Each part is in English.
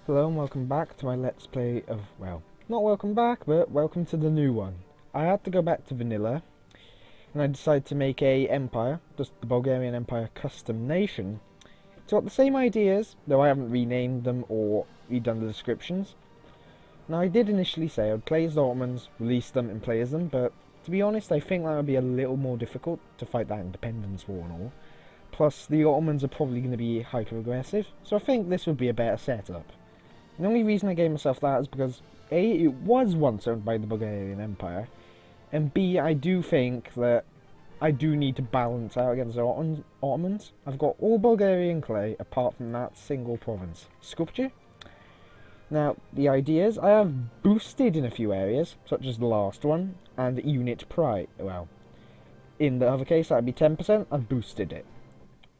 Hello and welcome back to my Let's Play of, well, not welcome back, but welcome to the new one. I had to go back to vanilla, and I decided to make a empire, just the Bulgarian Empire custom nation. It's got the same ideas, though I haven't renamed them or redone the descriptions. Now I did initially say I'd play as the Ottomans, release them and play as them, but to be honest I think that would be a little more difficult to fight that independence war and all. Plus the Ottomans are probably going to be hyper aggressive, so I think this would be a better setup. The only reason I gave myself that is because A, it was once owned by the Bulgarian Empire, and B, I do think that I do need to balance out against the Ottomans. I've got all Bulgarian clay apart from that single province, Skopje. Now, the idea is I have boosted in a few areas, such as the last one, and unit pride. Well, in the other case, that would be 10%, I've boosted it.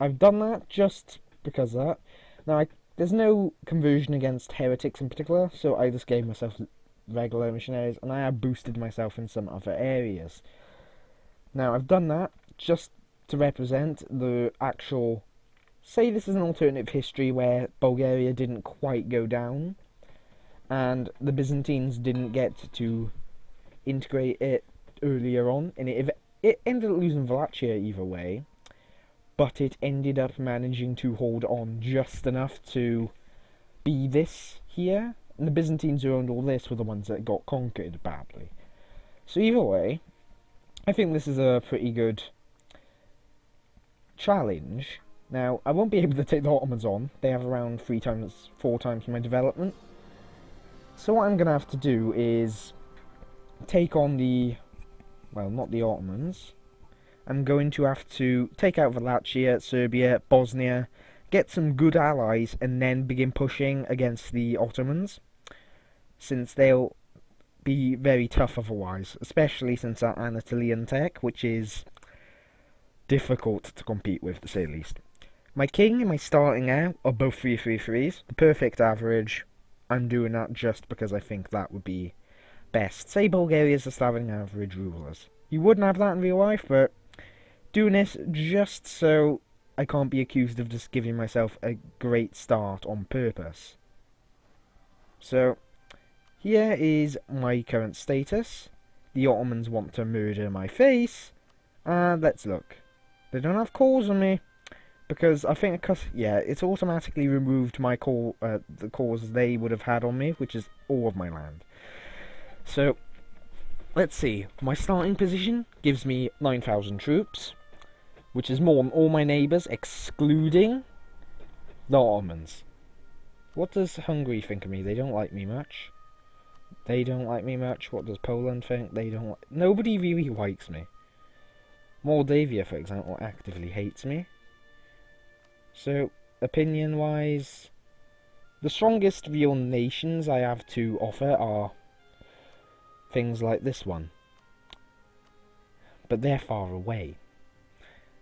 I've done that just because of that. Now, there's no conversion against heretics in particular, so I just gave myself regular missionaries, and I have boosted myself in some other areas. Now, I've done that just to represent the actual... Say this is an alternative history where Bulgaria didn't quite go down, and the Byzantines didn't get to integrate it earlier on, and it ended up losing Wallachia either way. But it ended up managing to hold on just enough to be this here. And the Byzantines who owned all this were the ones that got conquered badly. So either way, I think this is a pretty good challenge. Now, I won't be able to take the Ottomans on. They have around 4 times my development. So what I'm going to have to do is take on the... well, not the Ottomans. I'm going to have to take out Wallachia, Serbia, Bosnia, get some good allies, and then begin pushing against the Ottomans, since they'll be very tough otherwise, especially since our Anatolian tech, which is difficult to compete with, to say the least. My king and my starting out are both 3-3-3s, the perfect average. I'm doing that just because I think that would be best. Say Bulgaria's the starting average rulers. You wouldn't have that in real life, but doing this just so I can't be accused of just giving myself a great start on purpose. So, here is my current status. The Ottomans want to murder my face, and let's look. They don't have cores on me, because I think it's automatically removed my the cores they would have had on me, which is all of my land. So, let's see. My starting position gives me 9,000 troops, which is more than all my neighbours, excluding the Ottomans. What does Hungary think of me? They don't like me much. They don't like me much. What does Poland think? They don't like... Nobody really likes me. Moldavia, for example, actively hates me. So, opinion-wise, the strongest real nations I have to offer are things like this one. But they're far away.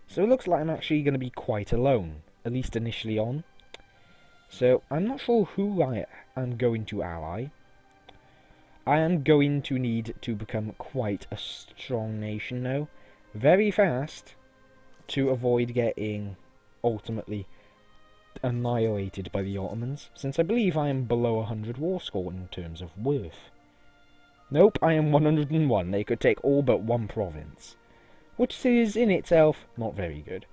So it looks like I'm actually going to be quite alone, at least initially on. So I'm not sure who I am going to ally. I am going to need to become quite a strong nation though, very fast, to avoid getting ultimately annihilated by the Ottomans, since I believe I am below 100 war score in terms of worth. Nope, I am 101. They could take all but one province, which is in itself not very good.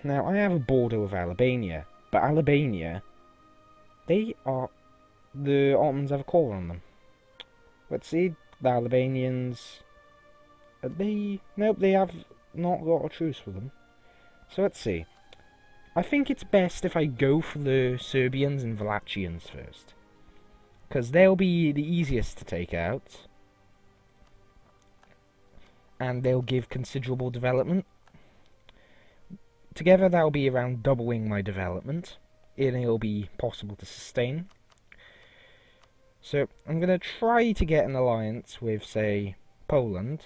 Now, I have a border with Albania, but Albania, the Ottomans have a core on them. Let's see, the Albanians, nope, they have not got a truce with them. So let's see. I think it's best if I go for the Serbians and Wallachians first, because they'll be the easiest to take out, and they'll give considerable development. Together that'll be around doubling my development, and it'll be possible to sustain. So I'm going to try to get an alliance with, say, Poland.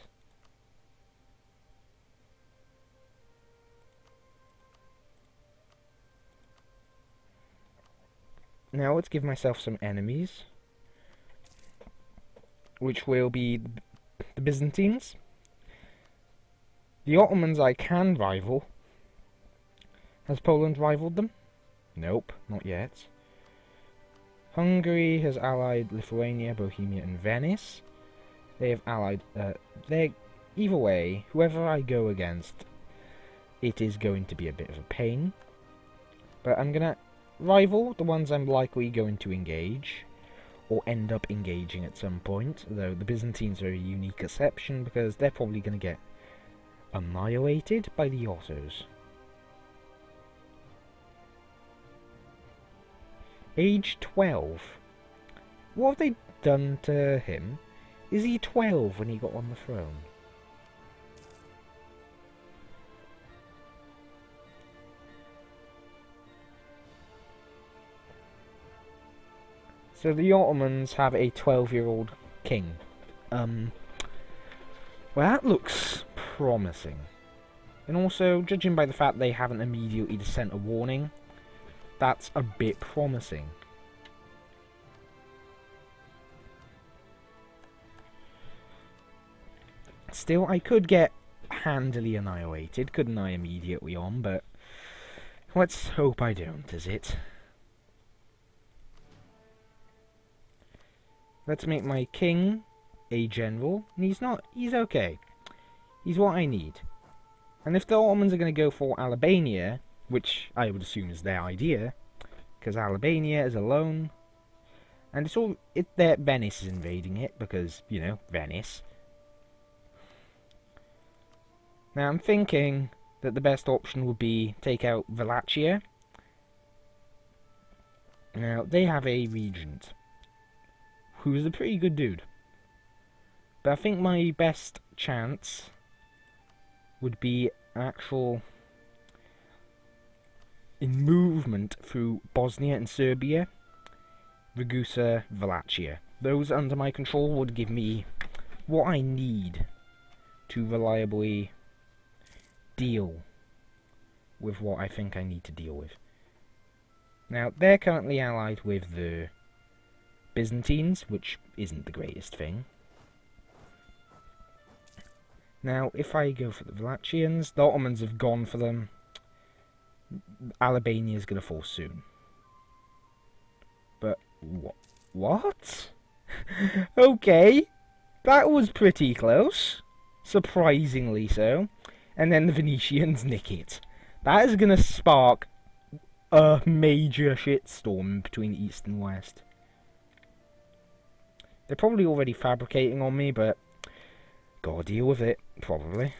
Now let's give myself some enemies, which will be the Byzantines. The Ottomans I can rival. Has Poland rivaled them? Nope, not yet. Hungary has allied Lithuania, Bohemia, and Venice. They have allied. Either way, whoever I go against, it is going to be a bit of a pain. But I'm gonna rival the ones I'm likely going to engage, or end up engaging at some point. Though the Byzantines are a unique exception because they're probably going to get annihilated by the Ottos. Age 12. What have they done to him? Is he 12 when he got on the throne? So the Ottomans have a 12-year-old king. Well, that looks promising. And also, judging by the fact they haven't immediately sent a warning, that's a bit promising. Still, I could get handily annihilated, couldn't I, immediately on, but let's hope I don't, is it? Let's make my king a general, and he's okay. He's what I need. And if the Ottomans are going to go for Albania, which I would assume is their idea, because Albania is alone, and Venice is invading it, because, you know, Venice. Now I'm thinking that the best option would be take out Wallachia. Now, they have a regent, who's a pretty good dude. But I think my best chance would be actual in movement through Bosnia and Serbia, Ragusa, Wallachia. Those under my control would give me what I need to reliably deal with what I think I need to deal with. Now, they're currently allied with the Byzantines, which isn't the greatest thing. Now, if I go for the Wallachians, the Ottomans have gone for them. Albania is going to fall soon. But, what? Okay, that was pretty close. Surprisingly so. And then the Venetians nick it. That is going to spark a major shitstorm between East and West. They're probably already fabricating on me, but gotta deal with it, probably.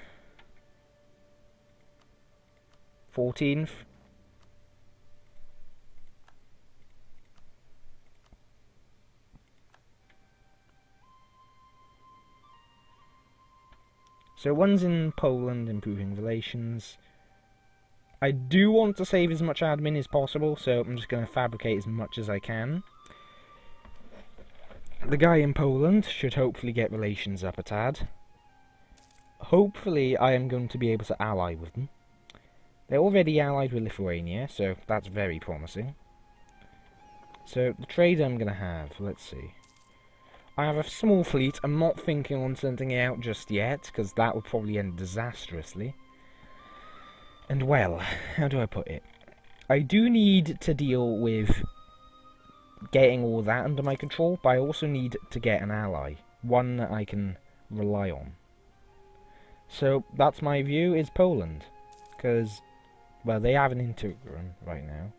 14th. So one's in Poland, improving relations. I do want to save as much admin as possible, so I'm just going to fabricate as much as I can. The guy in Poland should hopefully get relations up a tad. Hopefully I am going to be able to ally with them. They're already allied with Lithuania, so that's very promising. So the trade I'm going to have, let's see. I have a small fleet. I'm not thinking on sending it out just yet, because that would probably end disastrously. And well, how do I put it? I do need to deal with getting all that under my control, but I also need to get an ally. One that I can rely on. So that's my view, is Poland. Because, well, they have an integrum right now.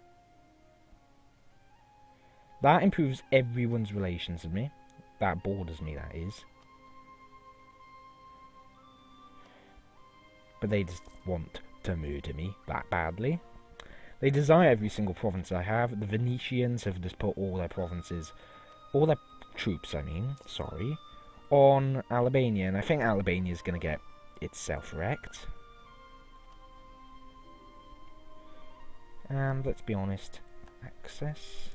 That improves everyone's relations with me. That borders me, that is. But they just want to murder me that badly. They desire every single province I have. The Venetians have just put all their provinces, all their troops, on Albania. And I think Albania is going to get itself wrecked. And let's be honest, access.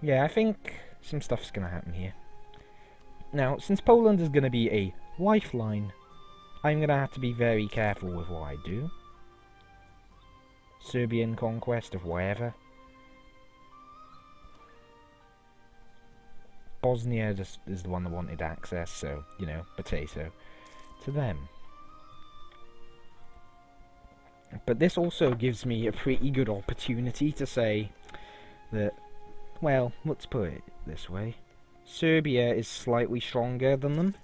Yeah, I think some stuff's going to happen here. Now, since Poland is going to be a lifeline, I'm going to have to be very careful with what I do. Serbian conquest of wherever. Bosnia just is the one that wanted access, so, you know, potato to them. But this also gives me a pretty good opportunity to say that, well, let's put it this way. Serbia is slightly stronger than them.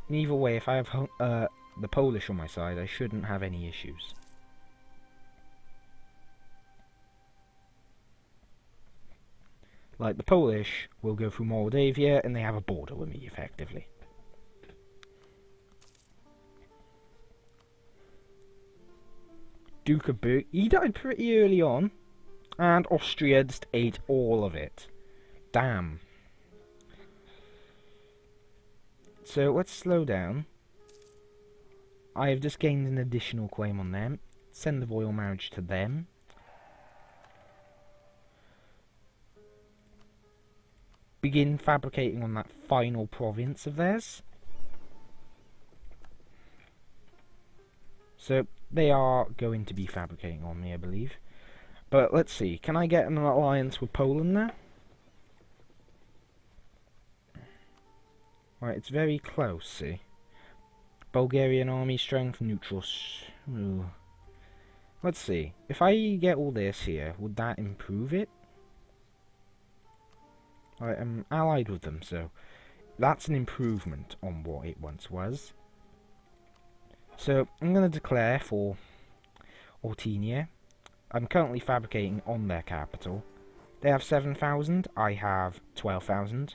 And either way, if I have the Polish on my side, I shouldn't have any issues. Like, the Polish will go through Moldavia, and they have a border with me, effectively. Duke of Burgundy, he died pretty early on, and Austria just ate all of it. Damn. So, let's slow down. I have just gained an additional claim on them. Send the royal marriage to them. Begin fabricating on that final province of theirs. So, they are going to be fabricating on me, I believe. But let's see, can I get an alliance with Poland now? Right, it's very close, see. Bulgarian army strength, neutral. Ooh. Let's see, if I get all this here, would that improve it? I'm allied with them, so that's an improvement on what it once was. So, I'm going to declare for Ortenia. I'm currently fabricating on their capital. They have 7,000, I have 12,000.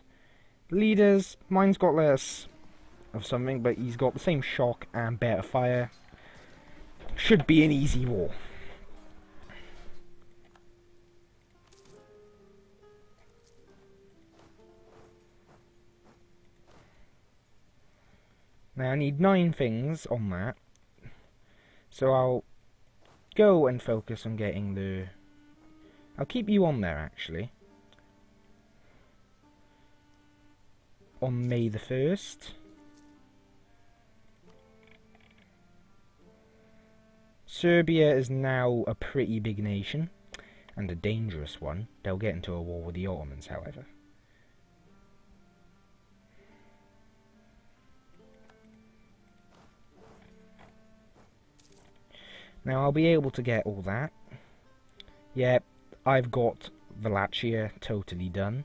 Leaders, mine's got less of something, but he's got the same shock and better fire. Should be an easy war. Now I need 9 things on that, so I'll go and focus on getting the... I'll keep you on there actually. On May the 1st. Serbia is now a pretty big nation, and a dangerous one. They'll get into a war with the Ottomans, however. Now I'll be able to get all that. Yeah, I've got Wallachia totally done.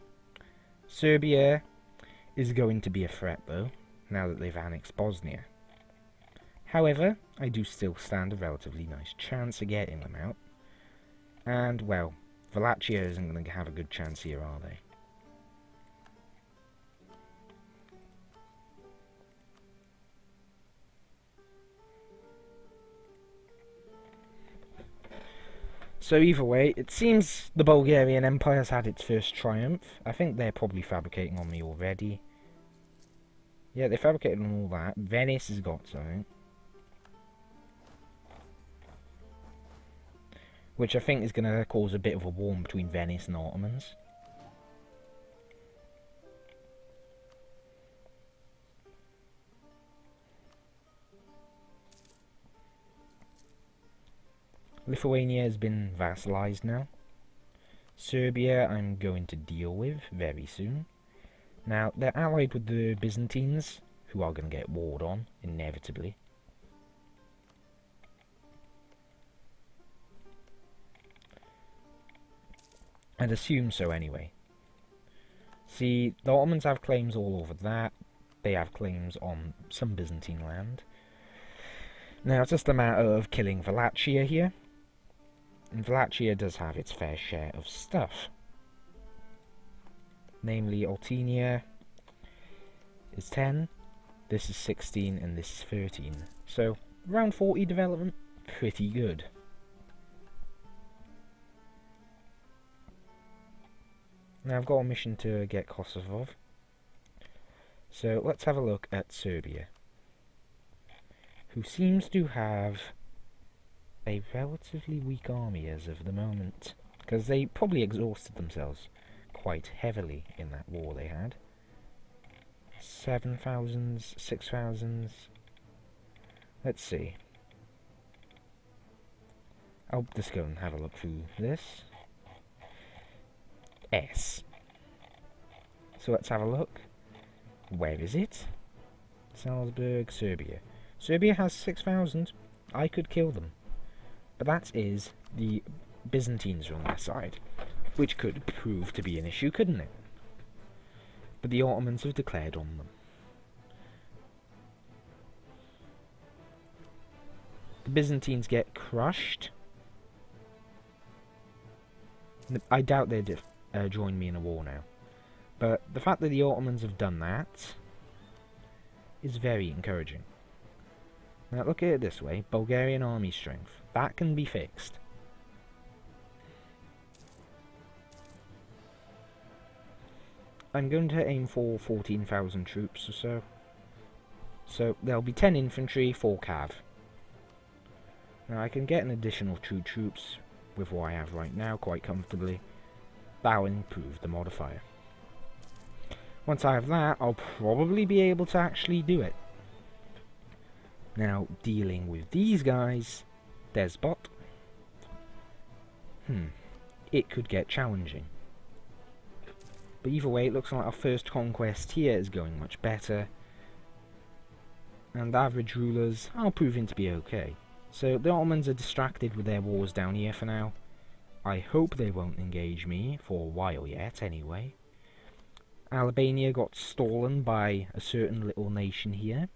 Serbia is going to be a threat though, now that they've annexed Bosnia. However, I do still stand a relatively nice chance of getting them out. And, well, Wallachia isn't going to have a good chance here, are they? So either way, it seems the Bulgarian Empire's had its first triumph. I think they're probably fabricating on me already. Yeah, they fabricated on all that. Venice has got something. Which I think is going to cause a bit of a war between Venice and the Ottomans. Lithuania has been vassalized now. Serbia I'm going to deal with very soon. Now, they're allied with the Byzantines, who are going to get warred on, inevitably. I'd assume so anyway. See, the Ottomans have claims all over that. They have claims on some Byzantine land. Now, it's just a matter of killing Wallachia here. And Wallachia does have its fair share of stuff. Namely, Ortenia is 10, this is 16, and this is 13. So, around 40 development, pretty good. Now I've got a mission to get Kosovo. So let's have a look at Serbia, who seems to have a relatively weak army as of the moment, because they probably exhausted themselves quite heavily in that war they had. 7,000s, 6,000s. Let's see. I'll just go and have a look through this. S. So let's have a look. Where is it? Salzburg, Serbia. Serbia has 6,000. I could kill them. But that is the Byzantines are on their side, which could prove to be an issue, couldn't it? But the Ottomans have declared on them. The Byzantines get crushed. I doubt they'd join me in a war now. But the fact that the Ottomans have done that is very encouraging. Now look at it this way, Bulgarian army strength. That can be fixed. I'm going to aim for 14,000 troops or so. So there'll be 10 infantry, 4 cav. Now I can get an additional 2 troops with what I have right now quite comfortably. That'll improve the modifier. Once I have that, I'll probably be able to actually do it. Now, dealing with these guys, Despot, it could get challenging. But either way, it looks like our first conquest here is going much better. And average rulers are proving to be okay. So the Ottomans are distracted with their wars down here for now. I hope they won't engage me for a while yet, anyway. Albania got stolen by a certain little nation here,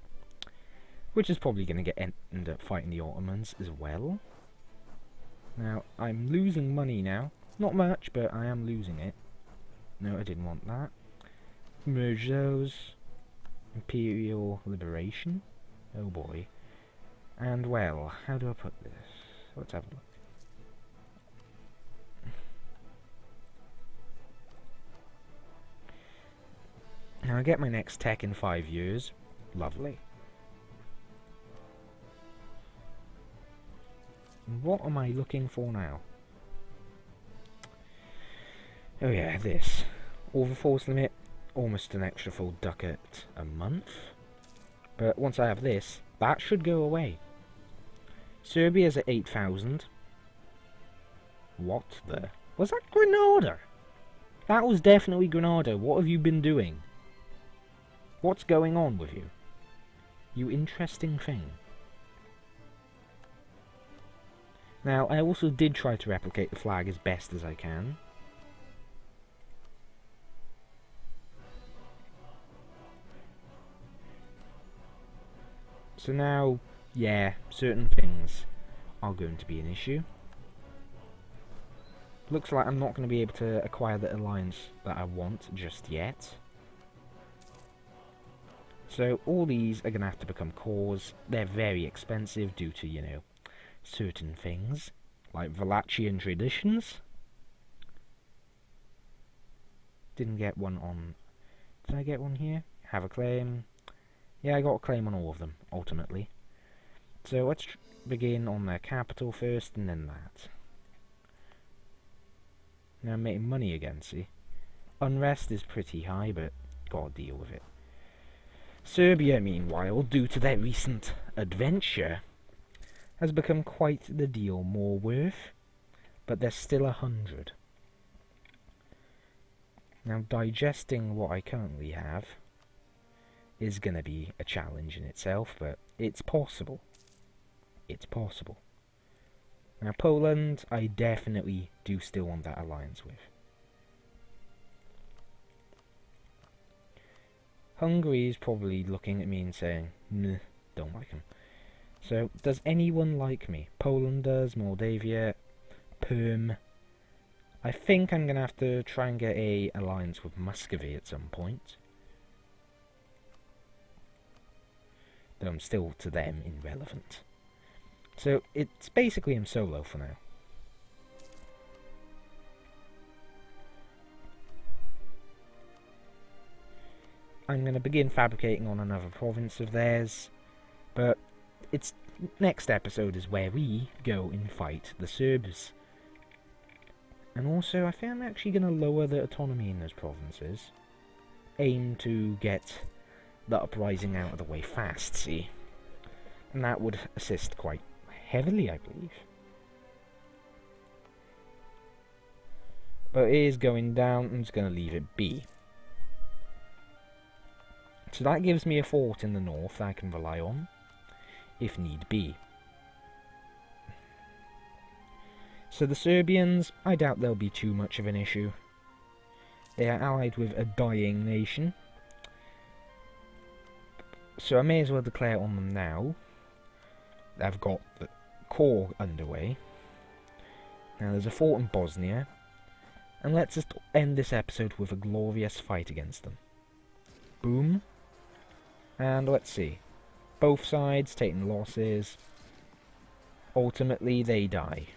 which is probably going to end up fighting the Ottomans as well. Now, I'm losing money now. Not much, but I am losing it. No, I didn't want that. Merge those. Imperial Liberation. Oh boy. And well, how do I put this? Let's have a look. Now I get my next tech in 5 years. Lovely. What am I looking for now? Oh yeah, this. Overforce limit, almost an extra full ducat a month. But once I have this, that should go away. Serbia's at 8,000. What the? Was that Grenada? That was definitely Grenada. What have you been doing? What's going on with you? You interesting thing. Now, I also did try to replicate the flag as best as I can. So now, yeah, certain things are going to be an issue. Looks like I'm not going to be able to acquire the alliance that I want just yet. So all these are going to have to become cores. They're very expensive due to, you know, certain things, like Wallachian traditions. Didn't get one on... Did I get one here? Have a claim. Yeah, I got a claim on all of them, ultimately. So let's begin on their capital first, and then that. Now I'm making money again, see? Unrest is pretty high, but gotta deal with it. Serbia, meanwhile, due to their recent adventure, has become quite the deal more worth, but there's still 100. Now, digesting what I currently have is going to be a challenge in itself, but it's possible. It's possible. Now, Poland, I definitely do still want that alliance with. Hungary is probably looking at me and saying, "Nah, don't like him." So, does anyone like me? Poland does, Moldavia, Perm. I think I'm going to have to try and get a alliance with Muscovy at some point. Though I'm still, to them, irrelevant. So, it's basically I'm solo for now. I'm going to begin fabricating on another province of theirs, but its next episode is where we go and fight the Serbs. And also, I think I'm actually going to lower the autonomy in those provinces. Aim to get the uprising out of the way fast, see? And that would assist quite heavily, I believe. But it is going down, I'm just going to leave it be. So that gives me a fort in the north that I can rely on, if need be. So the Serbians, I doubt they'll be too much of an issue. They are allied with a dying nation. So I may as well declare on them now. I've got the core underway. Now there's a fort in Bosnia. And let's just end this episode with a glorious fight against them. Boom. And let's see. Both sides taking losses. Ultimately, they die.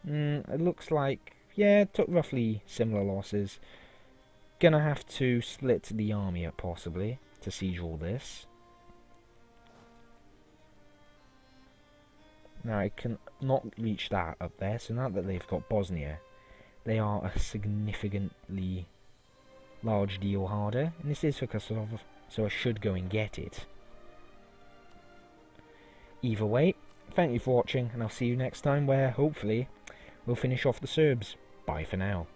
It looks like, yeah, took roughly similar losses. Gonna have to split the army up, possibly, to siege all this. Now, I can not reach that up there, so now that they've got Bosnia, they are a significantly large deal harder, and this is for Kosovo, so I should go and get it. Either way, thank you for watching, and I'll see you next time where, hopefully, we'll finish off the Serbs. Bye for now.